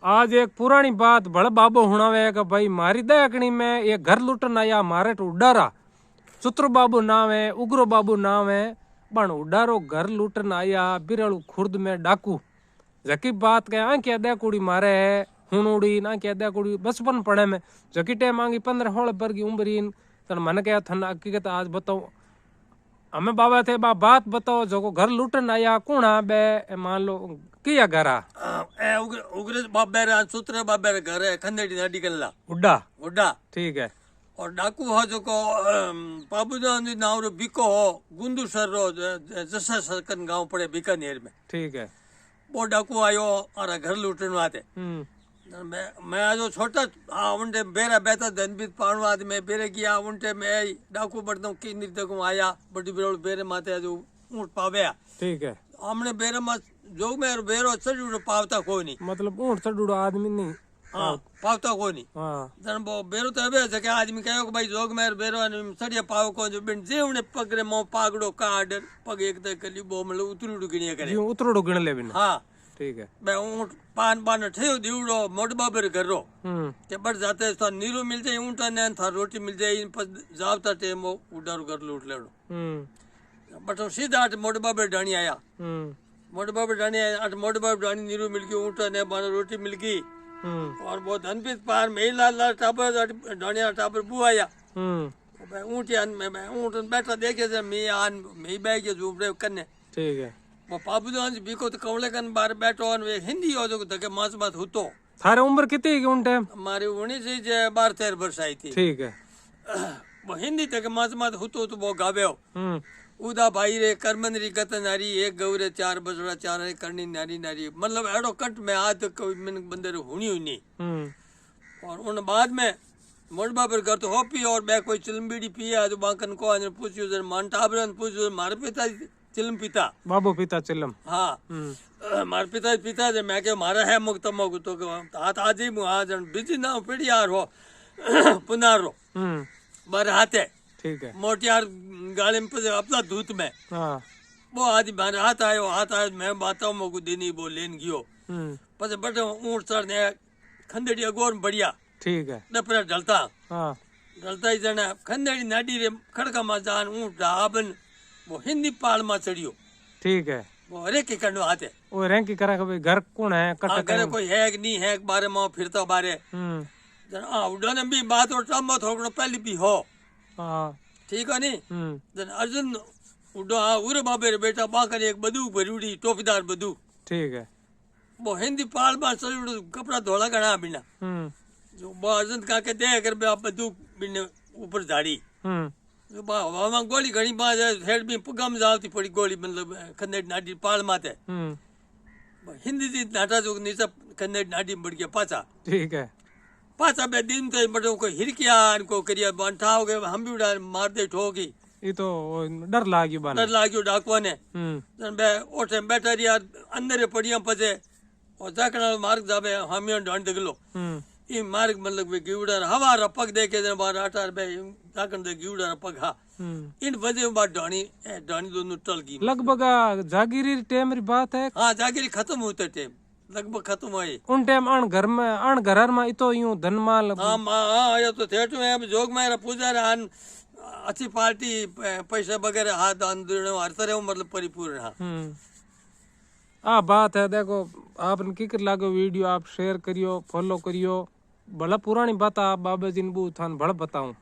आज एक पुरानी बात बड़ बाबो हुणावे कि भाई मारी दयाकणी में एक घर लूटन आया मारे तो उडारा सुत्र बाबू नाम है उग्रो बाबू नाम है पण उडारो घर लूटन आया बिरलू खुर्द में डाकू जकी बात के आंखे दे कुड़ी मारे है हुणुड़ी ना के दे कुड़ी बचपन पड़े में जकी टे मांगी 15-16 बर की उम्र इन तन मन के थन हकीकत आज बताओ हमें बाबा थे बा बात बताओ जो घर लूटन आया कौन बे मान लो किया घरा ए उग्र बाबेरा सूत्र बाबेरा घर है खंडेड़ी नाडी कल्ला उड्डा उड्डा ठीक है और डाकू हो जो को पाबुदान जी नाम रो बिको हो गुंदू सर रो जसा सकन गांव पड़े बीकानेर में ठीक है वो डाकू आयो और घर लूटन वाते मैं आज छोटा उनटे बेरा बेता धनबीत पाणु आज मैं बेरे किया उनटे मैं डाकू बढ़ता की निर्दकू आया बड़ी बिरोड़ बेरे माते आज ऊंट पावे ठीक है हमने बेरे में जो मैं बेरो चढ़ूड़ो पावता कोई नहीं मतलब ऊंट चढ़ूड़ो आदमी नहीं हाँ पावता कोई नहीं हाँ जन वो बेरो तो अबे जके आदमी कहो कि भाई जोग मेर बेरो सड़िया पाव को जो बिन जेवने पगरे मो पागड़ो काड पग एक तक कली बो मतलब उतरूड़ो गिणिया करे उतरूड़ो गिण ले बिन हाँ ठीक है मैं ऊंट पान पान ठेयो दीवड़ो मोडबा पर करो ते बड़ जाते तो नीरू मिल जाए ऊंटा ने था रोटी मिल जाए इन पर जावता टेम उडारो कर लूट लेड़ो बट सीधा आठ मोडबा पर डाणी आया मोडबा पर डाणी आया आठ मोडबा पर डाणी नीरू मिल गई ऊंटा ने बार रोटी मिल गई और बहुत धनपीत पार में लाल टापर डाणिया टापर बुआया मैं ऊंट यान मैं ऊंट बैठा देखे जब मैं आन मैं बैठ के झूपड़े करने ठीक है वो पाबुदान जी बिको तो कवले कन बार बैठो और वे हिंदी हो जो तके मास बात होतो थारे उम्र कितनी है उन टाइम हमारी 19 से 12-13 वर्ष आई थी ठीक है वो हिंदी तक मास बात होतो तो वो गावे हो उदा भाई रे कर्मनरी कत नारी एक गौरे 4 बसड़ा 4 करनी नारी नारी मतलब एडो कट में आज तक कोई मन बंदर हुनी हुई नहीं और उन बाद में मोड़बा पर कर तो हो पी और मैं कोई चिलम बीड़ी पिया जो बांकन को आज पूछियो जर मान टाबरन पूछियो मारे पिता चिलम पिता बाबू पिता चिलम हाँ मार पिता जब मैं के मारा है मुक्त मग तो हाथ आज ही आज बिजी ना पीड़ियार हो पुनार हो बार हाथे ठीक है मोटियार गाड़ी में अपना धूत में वो आज मारे हाथ आयो मैं बताऊं मगु देनी वो लेन गयो पछे बटे ऊंट चढ़ ने खंडेड़ी अगोर बढ़िया ठीक है डपरा ढलता ढलता ही जना खंडेड़ी नाडी रे खड़का मा जान ऊंट डाबन वो हिंदी पाल में चढ़ियो ठीक है वो हरे के करनो आते वो रैंक की करा के घर कौन है कट करे कोई है कि नहीं है बारे में फिरता बारे जना उडने भी बात और टम थोड़ो पहले भी हो ठीक है नहीं जन अर्जुन उडो उरे बाबे रे बेटा बाकर एक बदूक भरूड़ी टोपीदार बदूक ठीक है वो हिंदी पाल में चढ़ियो कपड़ा धोला गणा बिना जो वो अर्जुन का के दे अगर आप बदूक बिने ऊपर झाड़ी हवा गोली घणी बाज हेड में पुगम जावती पड़ी गोली मतलब खंडेड़ नाडी पाल माते हिंदी जी नाटा जो नीचे खंडेड़ नाडी बढ़ गया पाचा ठीक है पाचा बे दिन तो बड़ो को हिरकिया इनको करिया बंठा हो गए हम भी उड़ा मार दे ठोकी ये तो डर लाग्यो डाकुआ ने जन बे ओठे बैठा रिया अंदर पड़िया पजे और जाकना मार्ग जाबे हमिया ढंड दगलो ई मार्ग मतलब वे गिवड़ा हवा रपक देके जन बार आटार बे जाकन दे गिवड़ा रपक हा इन वजह बाद ढाणी दोनों टल गई लगभग जागीरी टाइम री बात है हाँ जागीरी खत्म होते टाइम लगभग खत्म हुई उन टाइम अण घर में इतो यूं धनमाल हाँ ये तो थेटू है जोग में पूजा रे अच्छी पार्टी पैसा वगैरह हाथ दान देने हर तरह मतलब परिपूर्ण हाँ बात है देखो आपने की कर लागो वीडियो आप शेयर करियो फॉलो करियो भला पुरानी बात आप बाबा जी ने थान भला बताऊं